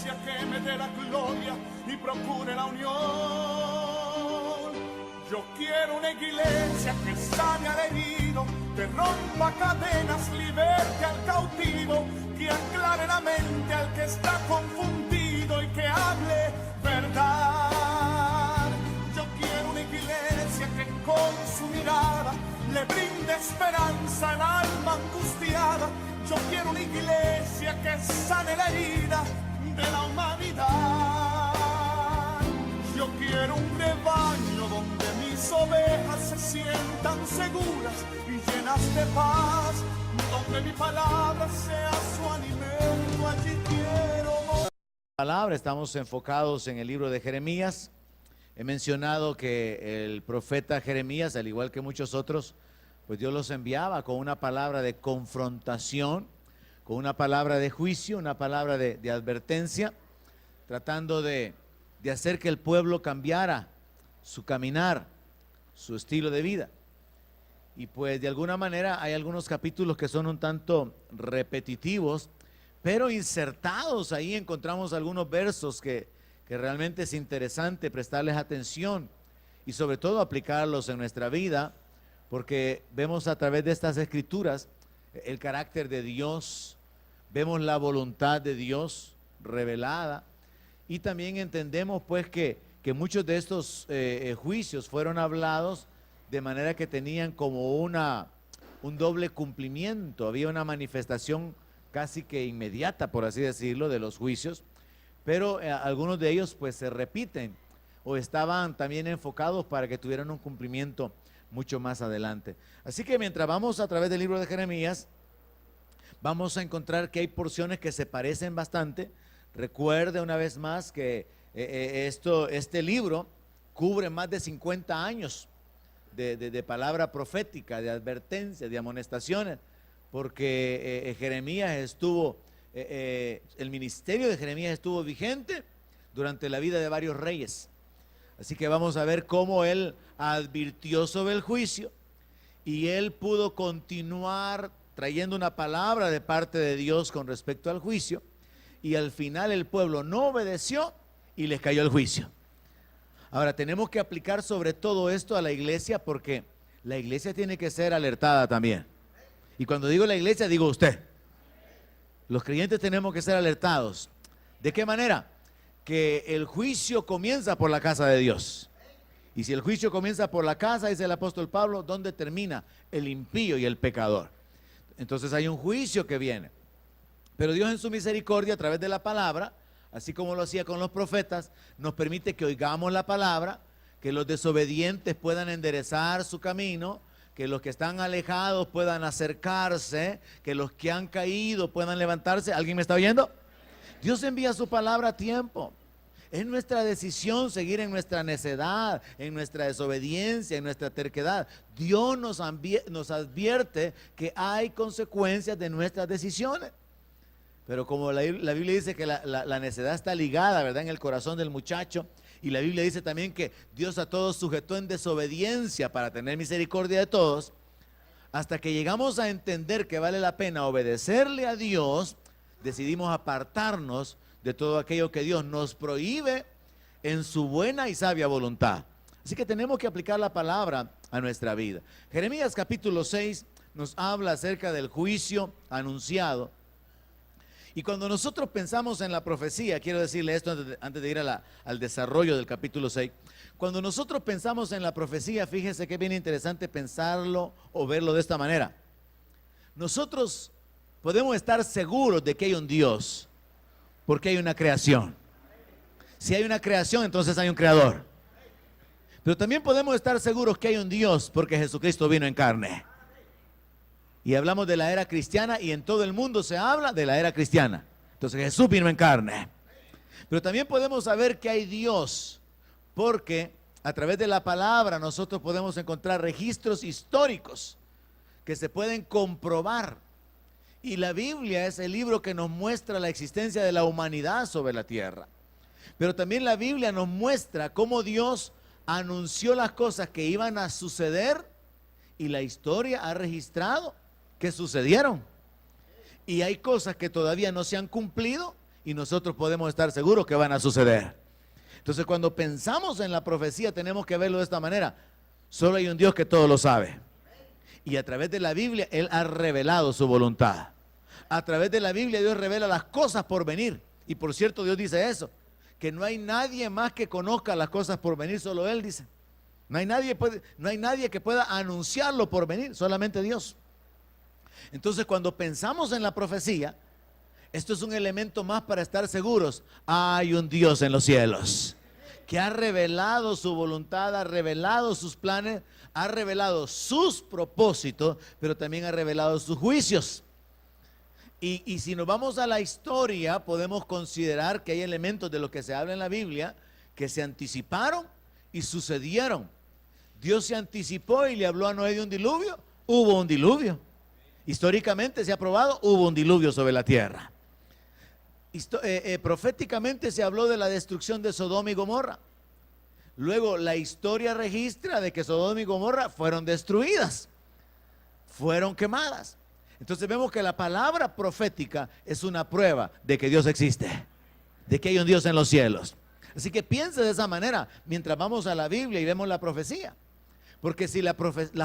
iglesia que me dé la gloria y procure la unión. Yo quiero una iglesia que sane al herido, que rompa cadenas, liberte al cautivo, que aclare la mente al que está confundido y que hable verdad. Yo quiero una iglesia que con su mirada le brinde esperanza al alma angustiada. Yo quiero una iglesia que sane la herida de la humanidad. Yo quiero un rebaño donde mis ovejas se sientan seguras y llenas de paz, donde mi palabra sea su alimento. Allí quiero palabra. Estamos enfocados en el libro de Jeremías. He mencionado que el profeta Jeremías, al igual que muchos otros, pues Dios los enviaba con una palabra de confrontación, con una palabra de juicio, una palabra de advertencia, tratando de hacer que el pueblo cambiara su caminar, su estilo de vida. Y pues de alguna manera hay algunos capítulos que son un tanto repetitivos, pero insertados ahí encontramos algunos versos que realmente es interesante prestarles atención y sobre todo aplicarlos en nuestra vida, porque vemos a través de estas escrituras el carácter de Dios, vemos la voluntad de Dios revelada y también entendemos pues que muchos de estos juicios fueron hablados de manera que tenían como un doble cumplimiento. Había una manifestación casi que inmediata, por así decirlo, de los juicios, pero algunos de ellos pues se repiten o estaban también enfocados para que tuvieran un cumplimiento mucho más adelante. Así que mientras vamos a través del libro de Jeremías, vamos a encontrar que hay porciones que se parecen bastante. Recuerde una vez más que este libro cubre más de 50 años de palabra profética, de advertencia, de amonestaciones, porque Jeremías estuvo, el ministerio de Jeremías estuvo vigente durante la vida de varios reyes. Así que vamos a ver cómo él advirtió sobre el juicio y él pudo continuar trayendo una palabra de parte de Dios con respecto al juicio, y al final el pueblo no obedeció y les cayó el juicio. Ahora tenemos que aplicar sobre todo esto a la iglesia, porque la iglesia tiene que ser alertada también. Y cuando digo la iglesia, digo usted. Los creyentes tenemos que ser alertados. ¿De qué manera? Que el juicio comienza por la casa de Dios. Y si el juicio comienza por la casa, dice el apóstol Pablo, ¿dónde termina el impío y el pecador? Entonces hay un juicio que viene. Pero Dios en su misericordia, a través de la palabra, así como lo hacía con los profetas, nos permite que oigamos la palabra, que los desobedientes puedan enderezar su camino, que los que están alejados puedan acercarse, que los que han caído puedan levantarse. ¿Alguien me está oyendo? Dios envía su palabra a tiempo. Es nuestra decisión seguir en nuestra necedad, en nuestra desobediencia, en nuestra terquedad. Dios nos advierte que hay consecuencias de nuestras decisiones. Pero como la Biblia dice que la necedad está ligada, ¿verdad?, en el corazón del muchacho, y la Biblia dice también que Dios a todos sujetó en desobediencia para tener misericordia de todos, hasta que llegamos a entender que vale la pena obedecerle a Dios, decidimos apartarnos de todo aquello que Dios nos prohíbe en su buena y sabia voluntad. Así que tenemos que aplicar la palabra a nuestra vida. Jeremías capítulo 6 nos habla acerca del juicio anunciado. Y cuando nosotros pensamos en la profecía, quiero decirle esto antes de ir al desarrollo del capítulo 6. Cuando nosotros pensamos en la profecía, fíjese que es bien interesante pensarlo o verlo de esta manera. Nosotros podemos estar seguros de que hay un Dios, porque hay una creación. Si hay una creación, entonces hay un creador. Pero también podemos estar seguros que hay un Dios, porque Jesucristo vino en carne. Y hablamos de la era cristiana, y en todo el mundo se habla de la era cristiana. Entonces Jesús vino en carne. Pero también podemos saber que hay Dios, porque a través de la palabra nosotros podemos encontrar registros históricos que se pueden comprobar. Y la Biblia es el libro que nos muestra la existencia de la humanidad sobre la tierra. Pero también la Biblia nos muestra cómo Dios anunció las cosas que iban a suceder, y la historia ha registrado que sucedieron. Y hay cosas que todavía no se han cumplido, y nosotros podemos estar seguros que van a suceder. Entonces, cuando pensamos en la profecía, tenemos que verlo de esta manera. Solo hay un Dios que todo lo sabe. Y a través de la Biblia, Él ha revelado su voluntad. A través de la Biblia, Dios revela las cosas por venir. Y por cierto, Dios dice eso, que no hay nadie más que conozca las cosas por venir, solo Él dice. No hay nadie que pueda anunciarlo por venir, solamente Dios. Entonces, cuando pensamos en la profecía, esto es un elemento más para estar seguros. Hay un Dios en los cielos que ha revelado su voluntad, ha revelado sus planes, ha revelado sus propósitos, pero también ha revelado sus juicios. Y si nos vamos a la historia, podemos considerar que hay elementos de lo que se habla en la Biblia que se anticiparon y sucedieron. Dios se anticipó y le habló a Noé de un diluvio. Hubo un diluvio. Históricamente se ha probado, hubo un diluvio sobre la tierra. Proféticamente se habló de la destrucción de Sodoma y Gomorra. Luego la historia registra de que Sodoma y Gomorra fueron destruidas, fueron quemadas. Entonces vemos que la palabra profética es una prueba de que Dios existe, de que hay un Dios en los cielos. Así que piense de esa manera mientras vamos a la Biblia y vemos la profecía. Porque si las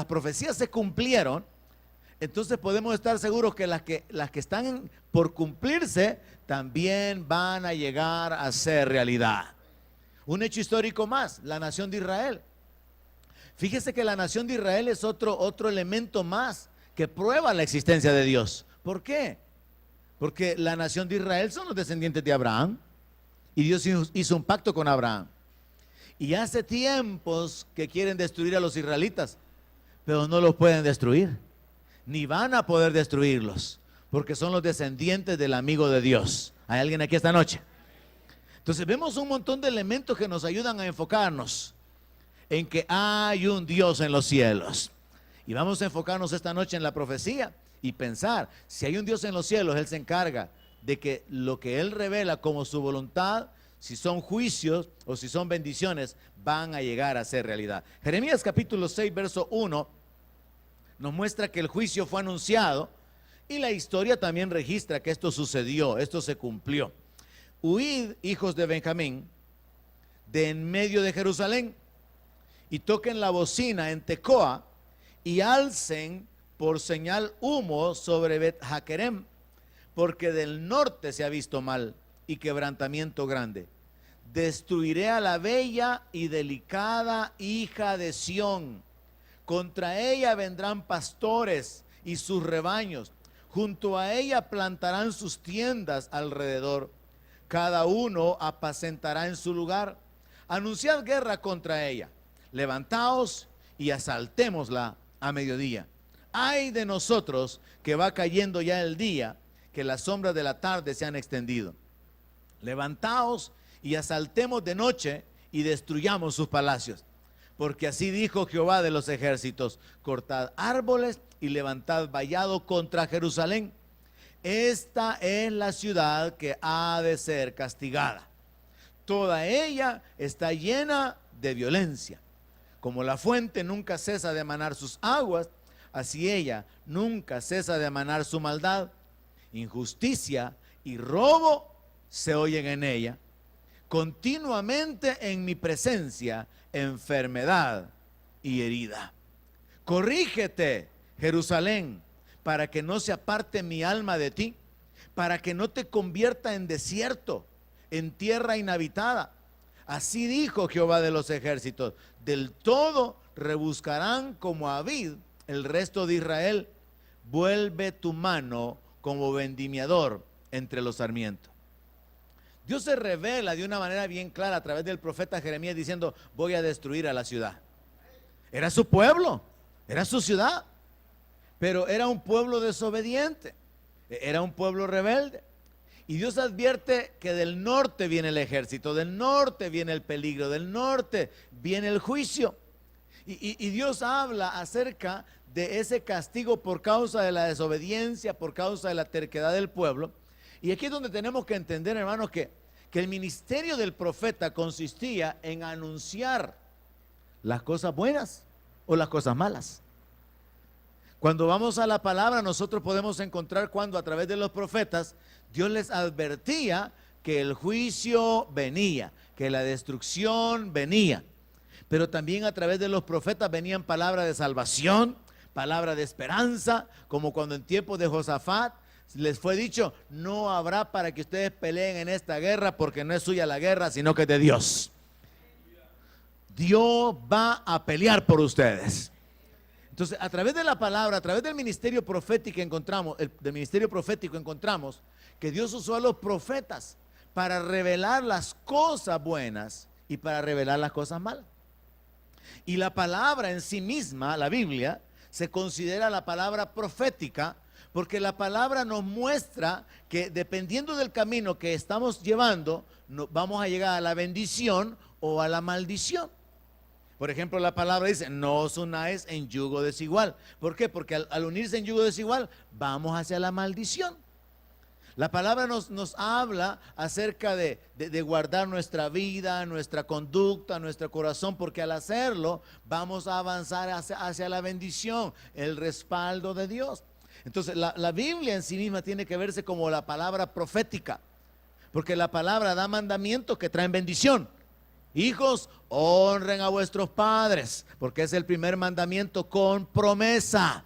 profecías se cumplieron, entonces podemos estar seguros que las que están por cumplirse también van a llegar a ser realidad. Un hecho histórico más, la nación de Israel. Fíjese que la nación de Israel es otro elemento más que prueba la existencia de Dios. ¿Por qué? Porque la nación de Israel son los descendientes de Abraham y Dios hizo un pacto con Abraham. Y hace tiempos que quieren destruir a los israelitas, pero no los pueden destruir, ni van a poder destruirlos, porque son los descendientes del amigo de Dios. ¿Hay alguien aquí esta noche? Entonces vemos un montón de elementos que nos ayudan a enfocarnos en que hay un Dios en los cielos. Y vamos a enfocarnos esta noche en la profecía y pensar, si hay un Dios en los cielos, Él se encarga de que lo que Él revela como su voluntad, si son juicios o si son bendiciones, van a llegar a ser realidad. Jeremías capítulo 6, verso 1, nos muestra que el juicio fue anunciado y la historia también registra que esto sucedió, esto se cumplió. Huid, hijos de Benjamín, de en medio de Jerusalén, y toquen la bocina en Tecoa, y alcen por señal humo sobre Bet-Jaquerem, porque del norte se ha visto mal y quebrantamiento grande. Destruiré a la bella y delicada hija de Sión. Contra ella vendrán pastores y sus rebaños. Junto a ella plantarán sus tiendas alrededor. Cada uno apacentará en su lugar. Anunciad guerra contra ella. Levantaos y asaltémosla a mediodía. Ay de nosotros que va cayendo ya el día, que las sombras de la tarde se han extendido. Levantaos y asaltemos de noche y destruyamos sus palacios. Porque así dijo Jehová de los ejércitos: cortad árboles y levantad vallado contra Jerusalén. Esta es la ciudad que ha de ser castigada. Toda ella está llena de violencia. Como la fuente nunca cesa de manar sus aguas, así ella nunca cesa de manar su maldad. Injusticia y robo se oyen en ella. Continuamente en mi presencia, enfermedad y herida. Corrígete, Jerusalén, para que no se aparte mi alma de ti, para que no te convierta en desierto, en tierra inhabitada. Así dijo Jehová de los ejércitos: del todo rebuscarán como a vid el resto de Israel. Vuelve tu mano como vendimiador entre los sarmientos. Dios se revela de una manera bien clara a través del profeta Jeremías diciendo: voy a destruir a la ciudad. Era su pueblo, era su ciudad, pero era un pueblo desobediente, era un pueblo rebelde. Y Dios advierte que del norte viene el ejército, del norte viene el peligro, del norte viene el juicio. Y Dios habla acerca de ese castigo por causa de la desobediencia, por causa de la terquedad del pueblo. Y aquí es donde tenemos que entender, hermanos, que el ministerio del profeta consistía en anunciar las cosas buenas o las cosas malas. Cuando vamos a la palabra, nosotros podemos encontrar cuando a través de los profetas Dios les advertía que el juicio venía, que la destrucción venía. Pero también a través de los profetas venían palabras de salvación, palabras de esperanza, como cuando en tiempos de Josafat les fue dicho: no habrá para que ustedes peleen en esta guerra, porque no es suya la guerra, sino que es de Dios. Dios va a pelear por ustedes. Entonces, a través de la palabra, a través del ministerio profético encontramos que Dios usó a los profetas para revelar las cosas buenas y para revelar las cosas malas. Y la palabra en sí misma, la Biblia, se considera la palabra profética, porque la palabra nos muestra que dependiendo del camino que estamos llevando, vamos a llegar a la bendición o a la maldición. Por ejemplo, la palabra dice: no os unáis en yugo desigual. ¿Por qué? Porque al unirse en yugo desigual, vamos hacia la maldición. La palabra nos habla acerca de guardar nuestra vida, nuestra conducta, nuestro corazón, porque al hacerlo vamos a avanzar hacia la bendición, el respaldo de Dios. Entonces la Biblia en sí misma tiene que verse como la palabra profética, porque la palabra da mandamientos que traen bendición. Hijos, honren a vuestros padres, porque es el primer mandamiento con promesa.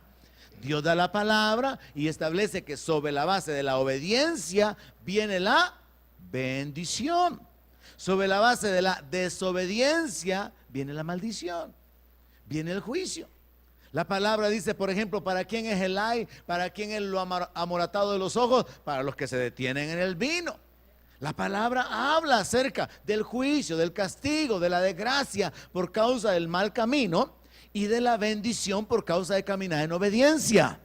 Dios da la palabra y establece que sobre la base de la obediencia viene la bendición. Sobre la base de la desobediencia viene la maldición, viene el juicio. La palabra dice, por ejemplo, ¿para quién es el ay? ¿Para quién es lo amoratado de los ojos? Para los que se detienen en el vino. La palabra habla acerca del juicio, del castigo, de la desgracia por causa del mal camino y de la bendición por causa de caminar en obediencia.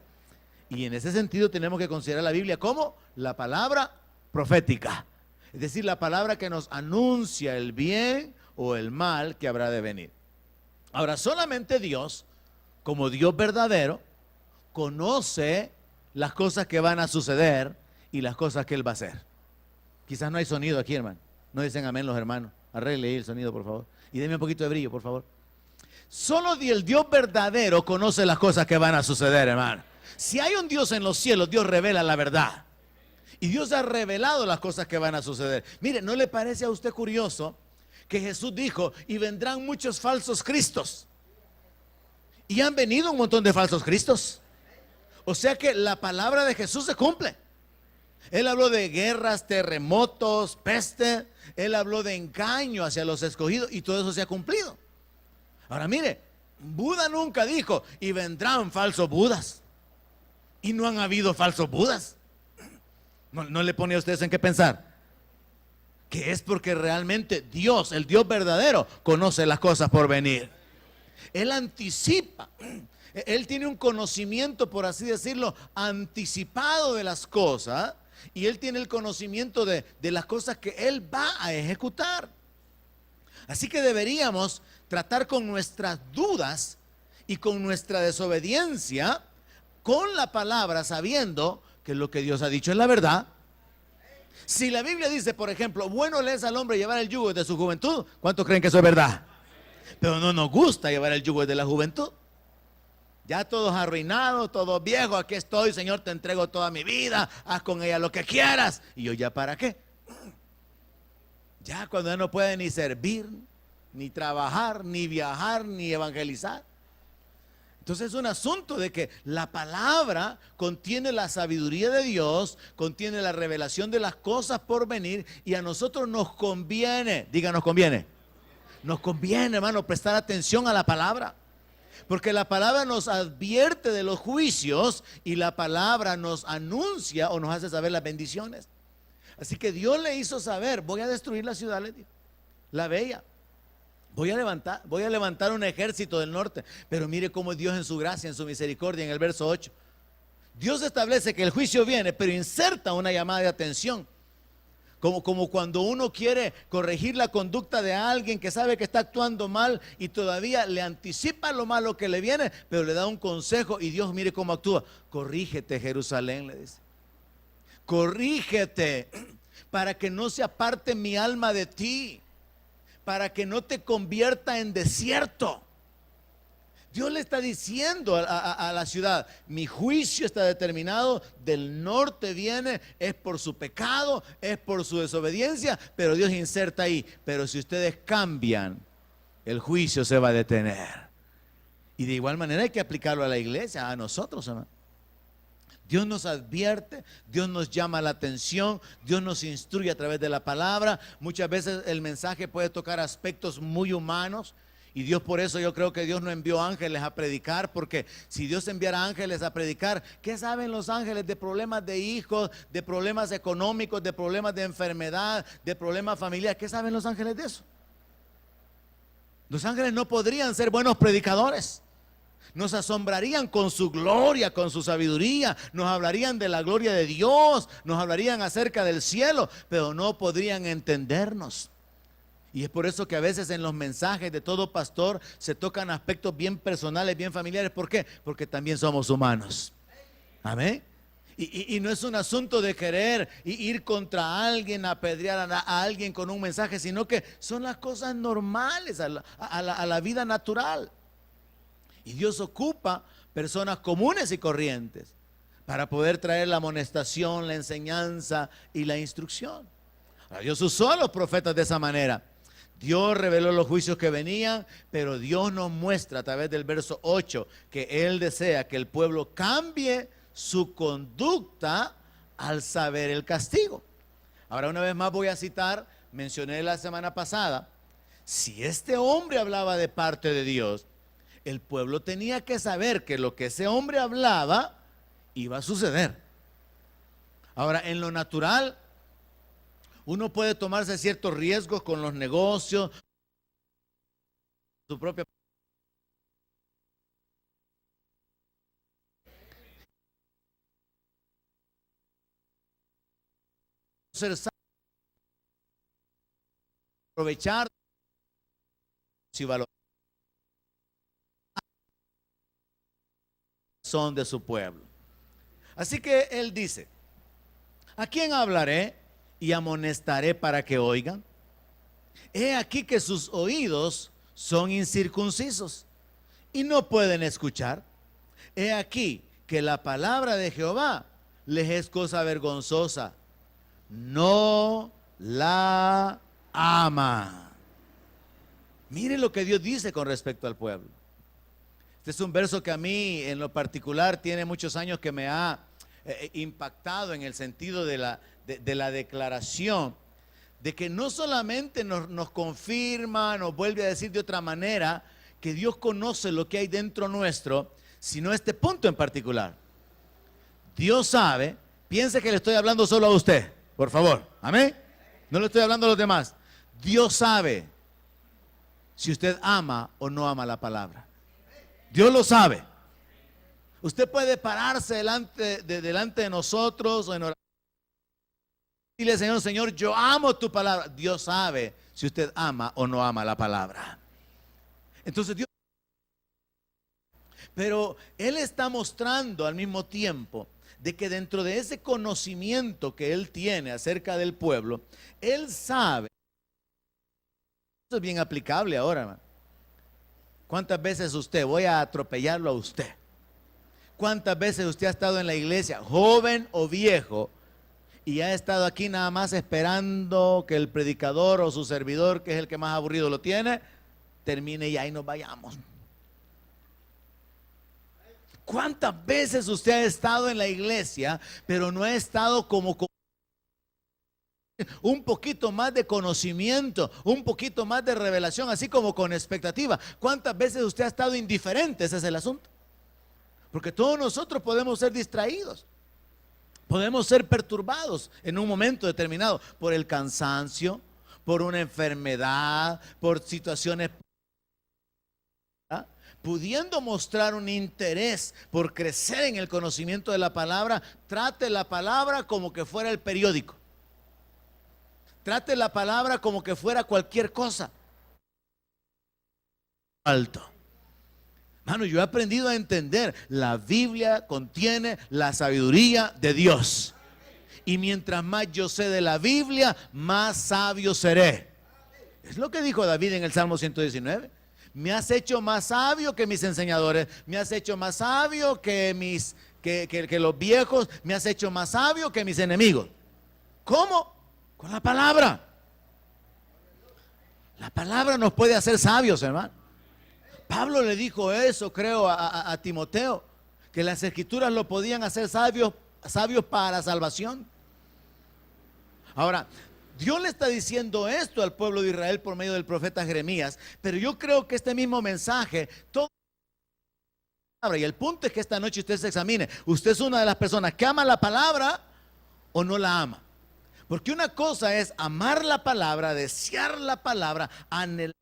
Y en ese sentido tenemos que considerar la Biblia como la palabra profética, es decir, la palabra que nos anuncia el bien o el mal que habrá de venir. Ahora, solamente Dios, como Dios verdadero, conoce las cosas que van a suceder y las cosas que Él va a hacer. Quizás no hay sonido aquí, hermano. No dicen amén los hermanos. Arregle ahí el sonido, por favor. Y denme un poquito de brillo, por favor. Solo el Dios verdadero conoce las cosas que van a suceder, hermano. Si hay un Dios en los cielos, Dios revela la verdad. Y Dios ha revelado las cosas que van a suceder. Mire, ¿no le parece a usted curioso que Jesús dijo: y vendrán muchos falsos cristos? Y han venido un montón de falsos cristos. O sea que la palabra de Jesús se cumple. Él habló de guerras, terremotos, peste. Él habló de engaño hacia los escogidos y todo eso se ha cumplido. Ahora mire, Buda nunca dijo: y vendrán falsos budas. Y no han habido falsos budas. No le pone a ustedes en qué pensar. Que es porque realmente Dios, el Dios verdadero, conoce las cosas por venir. Él anticipa. Él tiene un conocimiento, por así decirlo, anticipado de las cosas. Y Él tiene el conocimiento de las cosas que Él va a ejecutar. Así que deberíamos tratar con nuestras dudas y con nuestra desobediencia con la palabra, sabiendo que lo que Dios ha dicho es la verdad. Si la Biblia dice, por ejemplo, bueno le es al hombre llevar el yugo desde su juventud, ¿cuántos creen que eso es verdad? Pero no nos gusta llevar el yugo desde la juventud. Ya todos arruinados, todos viejos, aquí estoy, Señor, te entrego toda mi vida, haz con ella lo que quieras. Y yo, ¿ya para qué? Ya cuando ya no puede ni servir, ni trabajar, ni viajar, ni evangelizar. Entonces es un asunto de que la palabra contiene la sabiduría de Dios, contiene la revelación de las cosas por venir, y a nosotros nos conviene, diga, nos conviene. Nos conviene, hermano, prestar atención a la palabra. Porque la palabra nos advierte de los juicios y la palabra nos anuncia o nos hace saber las bendiciones. Así que Dios le hizo saber: voy a destruir la ciudad, le dijo, la bella. Voy a levantar un ejército del norte. Pero mire cómo Dios en su gracia, en su misericordia, en el verso 8. Dios establece que el juicio viene, pero inserta una llamada de atención. Como cuando uno quiere corregir la conducta de alguien que sabe que está actuando mal y todavía le anticipa lo malo que le viene, pero le da un consejo y Dios mire cómo actúa. Corrígete, Jerusalén, le dice. Corrígete para que no se aparte mi alma de ti, para que no te convierta en desierto. Dios le está diciendo a la ciudad, mi juicio está determinado, del norte viene, es por su pecado, es por su desobediencia, pero Dios inserta ahí, pero si ustedes cambian, el juicio se va a detener. Y de igual manera hay que aplicarlo a la iglesia, a nosotros, hermano. Dios nos advierte, Dios nos llama la atención, Dios nos instruye a través de la palabra. Muchas veces el mensaje puede tocar aspectos muy humanos. Y Dios, por eso yo creo que Dios no envió ángeles a predicar, porque si Dios enviara ángeles a predicar, ¿qué saben los ángeles de problemas de hijos, de problemas económicos, de problemas de enfermedad, de problemas familiares? ¿Qué saben los ángeles de eso? Los ángeles no podrían ser buenos predicadores. Nos asombrarían con su gloria, con su sabiduría, nos hablarían de la gloria de Dios, nos hablarían acerca del cielo, pero no podrían entendernos. Y es por eso que a veces en los mensajes de todo pastor se tocan aspectos bien personales, bien familiares. ¿Por qué? Porque también somos humanos. Amén. Y no es un asunto de querer ir contra alguien, apedrear a alguien con un mensaje, sino que son las cosas normales a la vida natural. Y Dios ocupa personas comunes y corrientes para poder traer la amonestación, la enseñanza y la instrucción. Ahora, Dios usó a los profetas de esa manera. Dios reveló los juicios que venían, pero Dios nos muestra a través del verso 8 que Él desea que el pueblo cambie su conducta al saber el castigo. Ahora, una vez más voy a citar, mencioné la semana pasada, si este hombre hablaba de parte de Dios, el pueblo tenía que saber que lo que ese hombre hablaba iba a suceder. Ahora, en lo natural, uno puede tomarse ciertos riesgos con los negocios, su propia aprovechar si valor son de su pueblo. Así que él dice, ¿a quién hablaré y amonestaré para que oigan? He aquí que sus oídos son incircuncisos y no pueden escuchar. He aquí que la palabra de Jehová les es cosa vergonzosa. No la ama. Mire lo que Dios dice con respecto al pueblo. Este es un verso que a mí en lo particular tiene muchos años que me ha impactado en el sentido de la declaración de que no solamente nos confirma, nos vuelve a decir de otra manera que Dios conoce lo que hay dentro nuestro, sino este punto en particular. Dios sabe, piense que le estoy hablando solo a usted, por favor, amén. No le estoy hablando a los demás. Dios sabe si usted ama o no ama la palabra. Dios lo sabe. Usted puede pararse delante de nosotros o en oración y decirle, Señor, yo amo tu palabra. Dios sabe si usted ama o no ama la palabra. Entonces Dios, pero Él está mostrando al mismo tiempo de que dentro de ese conocimiento que Él tiene acerca del pueblo, Él sabe. Esto es bien aplicable ahora, hermano. ¿Cuántas veces voy a atropellarlo a usted? ¿Cuántas veces usted ha estado en la iglesia, joven o viejo, y ha estado aquí nada más esperando que el predicador o su servidor, que es el que más aburrido lo tiene, termine y ahí nos vayamos? ¿Cuántas veces usted ha estado en la iglesia, pero no ha estado como un poquito más de conocimiento, un poquito más de revelación, así como con expectativa? ¿Cuántas veces usted ha estado indiferente? Ese es el asunto. Porque todos nosotros podemos ser distraídos, podemos ser perturbados en un momento determinado por el cansancio, por una enfermedad, por situaciones, pudiendo mostrar un interés por crecer en el conocimiento de la palabra. Trate la palabra como que fuera el periódico. Trate la palabra como que fuera cualquier cosa. Alto. Mano, yo he aprendido a entender, la Biblia contiene la sabiduría de Dios. Y mientras más yo sé de la Biblia, más sabio seré. Es lo que dijo David en el Salmo 119. Me has hecho más sabio que mis enseñadores, me has hecho más sabio que que los viejos, me has hecho más sabio que mis enemigos. ¿Cómo? Con la palabra. La palabra nos puede hacer sabios, hermano. Pablo le dijo eso, creo, a Timoteo, que las escrituras lo podían hacer sabios para la salvación. Ahora, Dios le está diciendo esto al pueblo de Israel por medio del profeta Jeremías, pero yo creo que este mismo mensaje, y el punto es que esta noche usted se examine. ¿Usted es una de las personas que ama la palabra o no la ama? Porque una cosa es amar la palabra, desear la palabra, anhelar.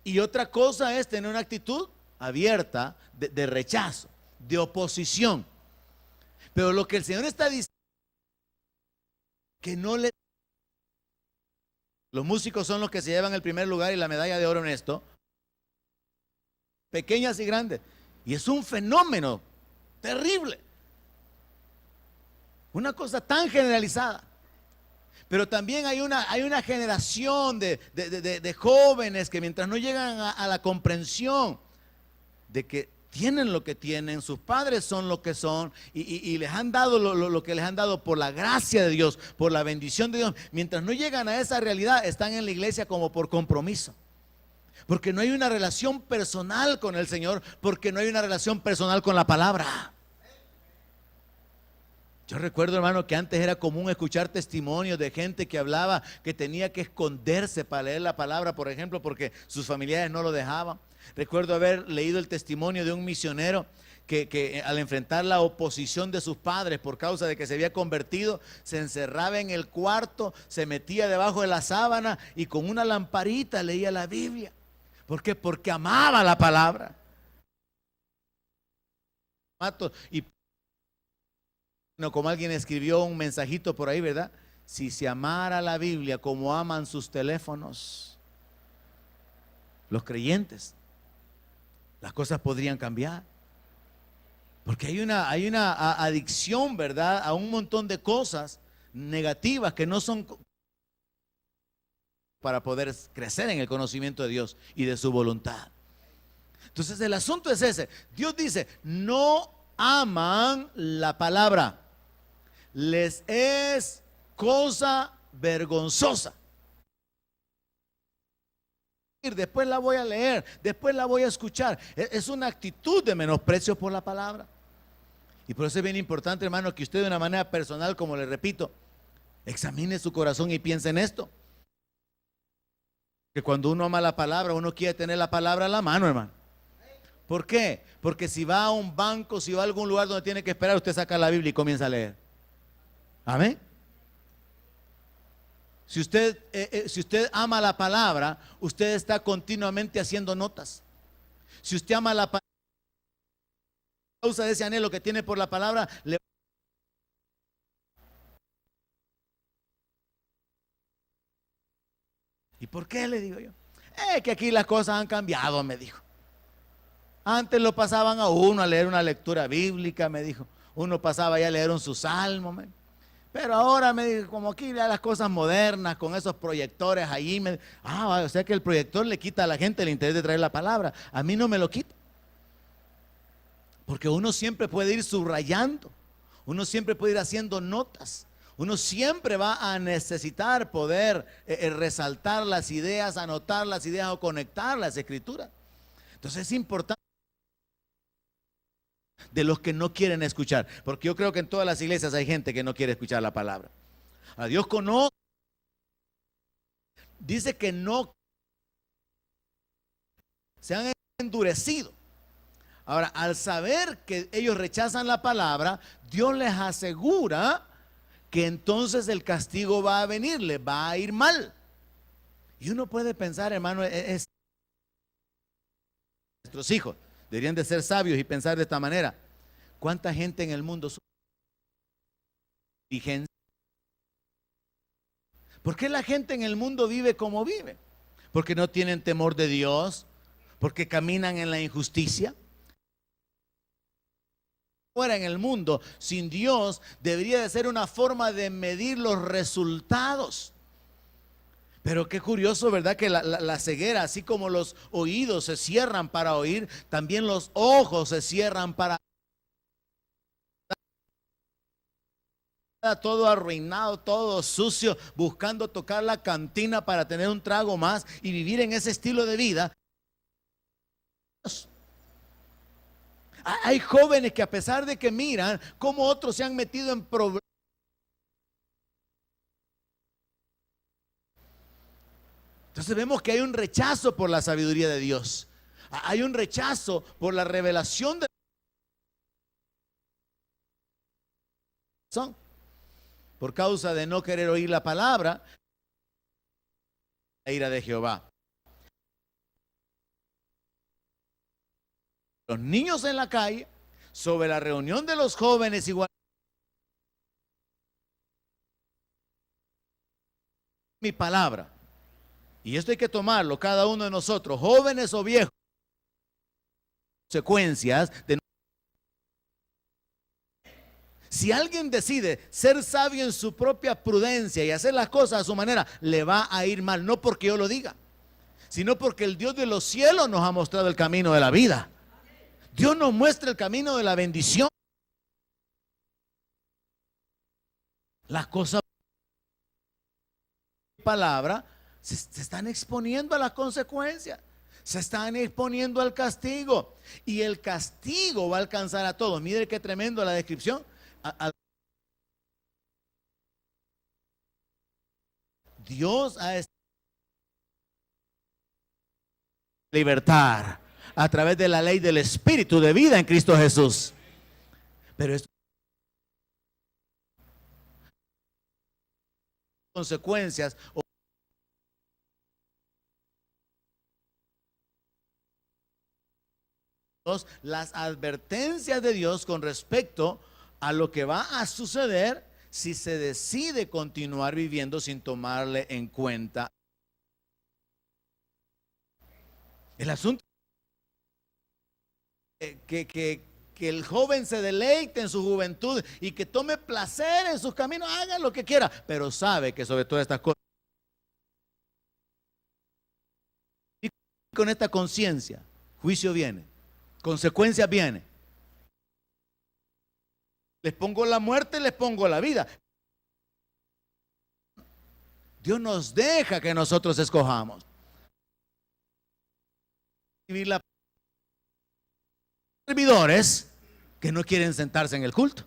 Y otra cosa es tener una actitud abierta de rechazo, de oposición. Pero lo que el Señor está diciendo, que no le... Los músicos son los que se llevan el primer lugar y la medalla de oro en esto, pequeñas y grandes. Y es un fenómeno terrible. Una cosa tan generalizada. Pero también hay una generación de jóvenes que mientras no llegan a la comprensión de que tienen lo que tienen, sus padres son lo que son y les han dado lo que les han dado por la gracia de Dios, por la bendición de Dios, mientras no llegan a esa realidad, están en la iglesia como por compromiso. Porque no hay una relación personal con el Señor, porque no hay una relación personal con la palabra. Yo recuerdo, hermano, que antes era común escuchar testimonios de gente que hablaba que tenía que esconderse para leer la palabra, por ejemplo, porque sus familiares no lo dejaban. Recuerdo haber leído el testimonio de un misionero que al enfrentar la oposición de sus padres por causa de que se había convertido, se encerraba en el cuarto, se metía debajo de la sábana y con una lamparita leía la Biblia. ¿Por qué? Porque amaba la palabra. Y no, como alguien escribió un mensajito por ahí, ¿verdad? Si se amara la Biblia como aman sus teléfonos, los creyentes, las cosas podrían cambiar. Porque hay una adicción, ¿verdad?, a un montón de cosas negativas que no son para poder crecer en el conocimiento de Dios y de su voluntad. Entonces el asunto es ese. Dios dice, no aman la palabra. Les es cosa vergonzosa. Después la voy a leer, después la voy a escuchar. Es una actitud de menosprecio por la palabra. Y por eso es bien importante, hermano, que usted de una manera personal, como le repito, examine su corazón y piense en esto. Que cuando uno ama la palabra, uno quiere tener la palabra a la mano, hermano. ¿Por qué? Porque si va a un banco, si va a algún lugar donde tiene que esperar, usted saca la Biblia y comienza a leer. Amén. Si usted ama la palabra, usted está continuamente haciendo notas. Si usted ama la palabra, a causa de ese anhelo que tiene por la palabra, ¿y por qué? Le digo yo. Que aquí las cosas han cambiado, me dijo. Antes lo pasaban a uno a leer una lectura bíblica, me dijo. Uno pasaba ya a leer su salmo, pero ahora me dijo, como aquí ya las cosas modernas, con esos proyectores allí, o sea que el proyector le quita a la gente el interés de traer la palabra. A mí no me lo quita. Porque uno siempre puede ir subrayando, uno siempre puede ir haciendo notas, uno siempre va a necesitar poder resaltar las ideas, anotar las ideas o conectar las escrituras. Entonces es importante de los que no quieren escuchar, porque yo creo que en todas las iglesias hay gente que no quiere escuchar la palabra. A Dios conoce, dice que no se han endurecido. Ahora, al saber que ellos rechazan la palabra, Dios les asegura que entonces el castigo va a venir, les va a ir mal. Y uno puede pensar, hermano, nuestros hijos deberían de ser sabios y pensar de esta manera. ¿Cuánta gente en el mundo sufre indigencia? ¿Por qué la gente en el mundo vive como vive? Porque no tienen temor de Dios, porque caminan en la injusticia. Fuera en el mundo, sin Dios, debería de ser una forma de medir los resultados. Pero qué curioso, ¿verdad? Que la ceguera, así como los oídos se cierran para oír, también los ojos se cierran para todo arruinado, todo sucio, buscando tocar la cantina para tener un trago más y vivir en ese estilo de vida. Hay jóvenes que, a pesar de que miran cómo otros se han metido en problemas, entonces vemos que hay un rechazo por la sabiduría de Dios. Hay un rechazo por la revelación de Dios. Por causa de no querer oír la palabra, la ira de Jehová. Los niños en la calle, sobre la reunión de los jóvenes, igual. Mi palabra. Y esto hay que tomarlo, cada uno de nosotros, jóvenes o viejos, consecuencias de... Si alguien decide ser sabio en su propia prudencia y hacer las cosas a su manera, le va a ir mal, no porque yo lo diga, sino porque el Dios de los cielos nos ha mostrado el camino de la vida. Dios nos muestra el camino de la bendición. Las cosas, palabra, se están exponiendo a las consecuencias, se están exponiendo al castigo, y el castigo va a alcanzar a todos. Mire qué tremendo la descripción. Dios ha libertad a través de la ley del Espíritu de vida en Cristo Jesús. Pero esto consecuencias las advertencias de Dios con respecto a lo que va a suceder si se decide continuar viviendo sin tomarle en cuenta. El asunto que el joven se deleite en su juventud y que tome placer en sus caminos, haga lo que quiera, pero sabe que sobre todas estas cosas, y con esta conciencia, juicio viene, consecuencias viene. Les pongo la muerte, les pongo la vida. Dios nos deja que nosotros escojamos. Vivir la servidores que no quieren sentarse en el culto,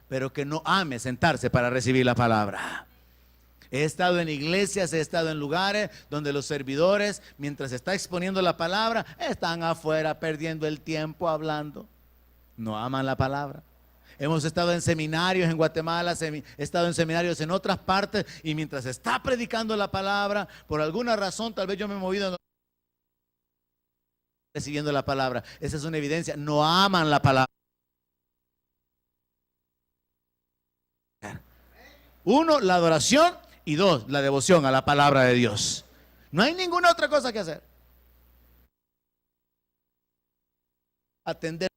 pero que no ame sentarse para recibir la palabra. He estado en iglesias, he estado en lugares donde los servidores, mientras está exponiendo la palabra, están afuera perdiendo el tiempo hablando. No aman la palabra. Hemos estado en seminarios en Guatemala, he estado en seminarios en otras partes, y mientras está predicando la palabra, por alguna razón, tal vez yo me he movido recibiendo la palabra. Esa es una evidencia. No aman la palabra. Uno, la adoración, y dos, la devoción a la palabra de Dios. No hay ninguna otra cosa que hacer. Atender.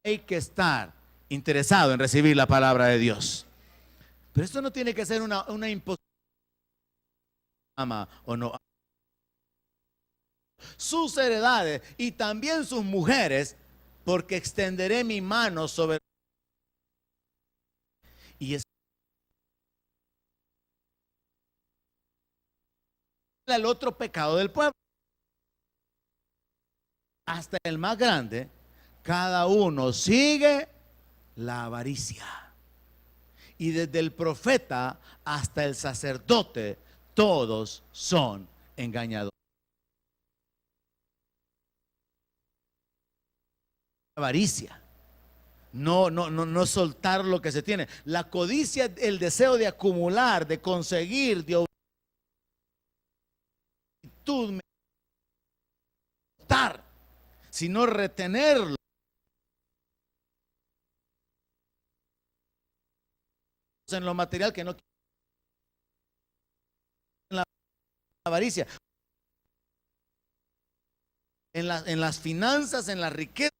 Hay que estar interesado en recibir la palabra de Dios. Pero esto no tiene que ser una imposición. Ama o no. Sus heredades y también sus mujeres, porque extenderé mi mano sobre. Y es el otro pecado del pueblo. Hasta el más grande, cada uno sigue la avaricia. Y desde el profeta hasta el sacerdote, todos son engañadores. Avaricia. No soltar lo que se tiene. La codicia, el deseo de acumular, de conseguir, de obtener, sino retenerlo. En lo material que no quiere. En la avaricia. En las finanzas, en la riqueza.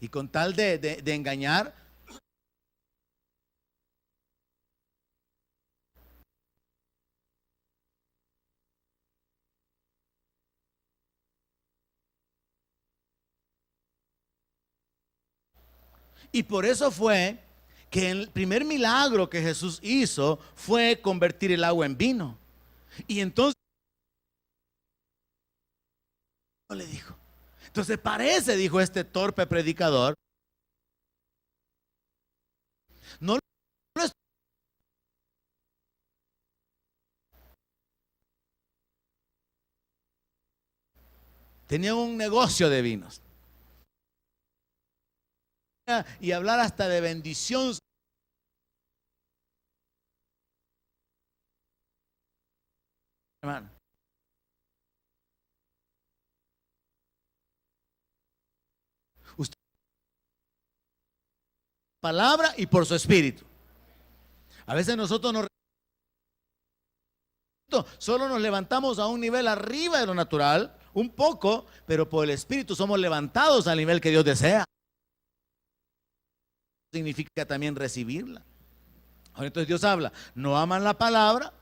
Y con tal de engañar, y por eso fue que el primer milagro que Jesús hizo fue convertir el agua en vino. Y entonces le dijo, entonces parece, dijo este torpe predicador, no lo es- tenía un negocio de vinos y hablar hasta de bendición, hermano. Usted palabra y por su espíritu. A veces nosotros solo nos levantamos a un nivel arriba de lo natural, un poco, pero por el espíritu somos levantados al nivel que Dios desea. Significa también recibirla. Ahora entonces Dios habla, no aman la palabra,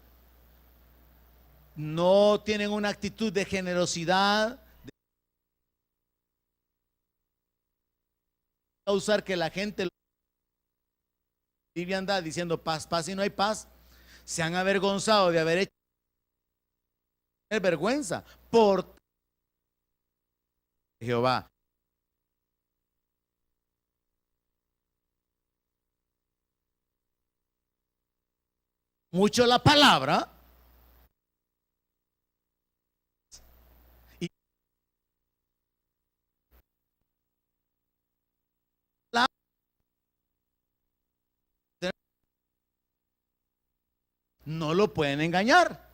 no tienen una actitud de generosidad, de causar que la gente vive anda diciendo paz, paz y no hay paz. Se han avergonzado de haber hecho vergüenza por Jehová. Mucho la palabra y la, no lo pueden engañar.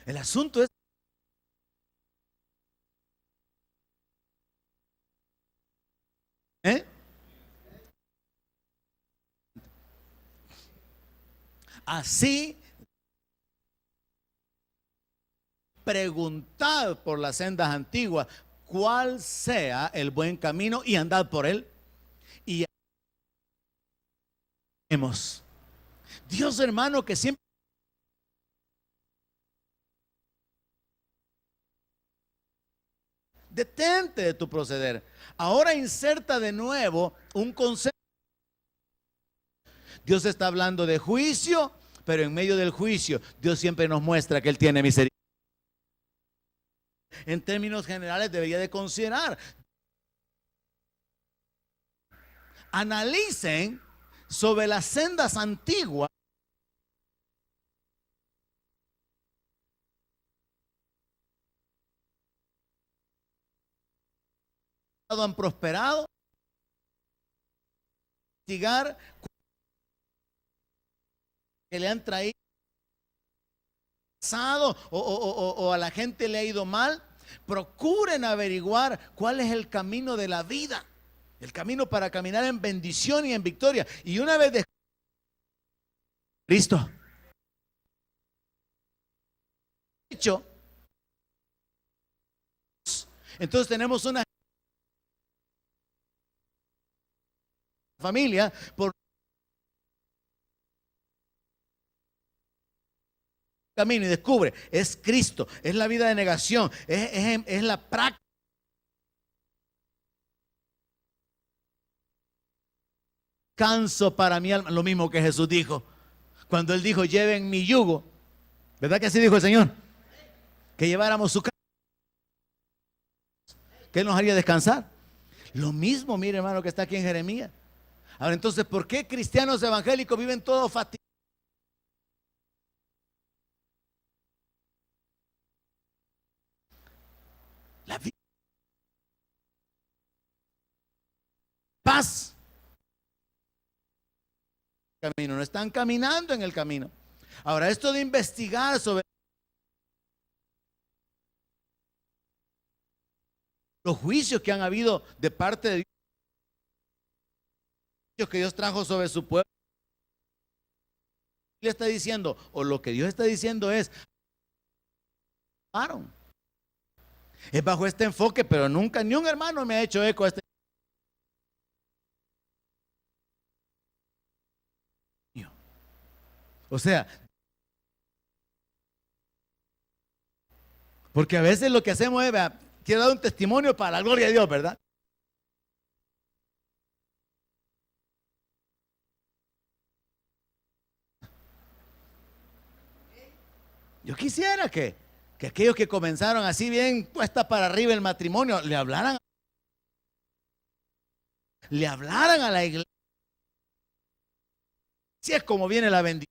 El asunto es ¿eh? Así preguntad por las sendas antiguas cuál sea el buen camino y andad por él. Y hemos Dios, hermano, que siempre detente de tu proceder. Ahora inserta de nuevo un concepto. Dios está hablando de juicio, pero en medio del juicio Dios siempre nos muestra que Él tiene misericordia. En términos generales debería de considerar, analicen sobre las sendas antiguas han prosperado, investigar que le han traído o a la gente le ha ido mal. Procuren averiguar cuál es el camino de la vida, el camino para caminar en bendición y en victoria. Y una vez de Cristo hecho, entonces tenemos una familia por camino y descubre, es Cristo, es la vida de negación, es la práctica. Canso para mi alma, lo mismo que Jesús dijo cuando Él dijo, lleven mi yugo, ¿verdad que así dijo el Señor? Que lleváramos su carga, que Él nos haría descansar. Lo mismo, mire hermano, que está aquí en Jeremías. Ahora entonces, ¿por qué cristianos evangélicos viven todos fatigados? La vida, paz, camino, no están caminando en el camino. Ahora, esto de investigar sobre los juicios que han habido de parte de Dios, que Dios trajo sobre su pueblo, le está diciendo, o lo que Dios está diciendo es, Es bajo este enfoque, pero nunca ni un hermano me ha hecho eco a este. O sea, porque a veces lo que hacemos es, vea, quiero dar un testimonio para la gloria de Dios, ¿verdad? Yo quisiera que aquellos que comenzaron así bien puesta para arriba el matrimonio, le hablaran a la iglesia. Así es como viene la bendición.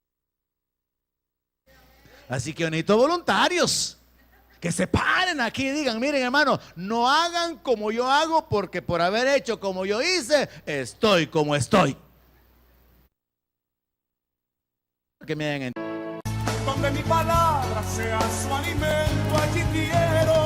Así que yo necesito voluntarios que se paren aquí y digan, miren hermano, no hagan como yo hago, porque por haber hecho como yo hice, estoy como estoy. Que me hayan entendido. Donde mi palabra sea su alimento, allí quiero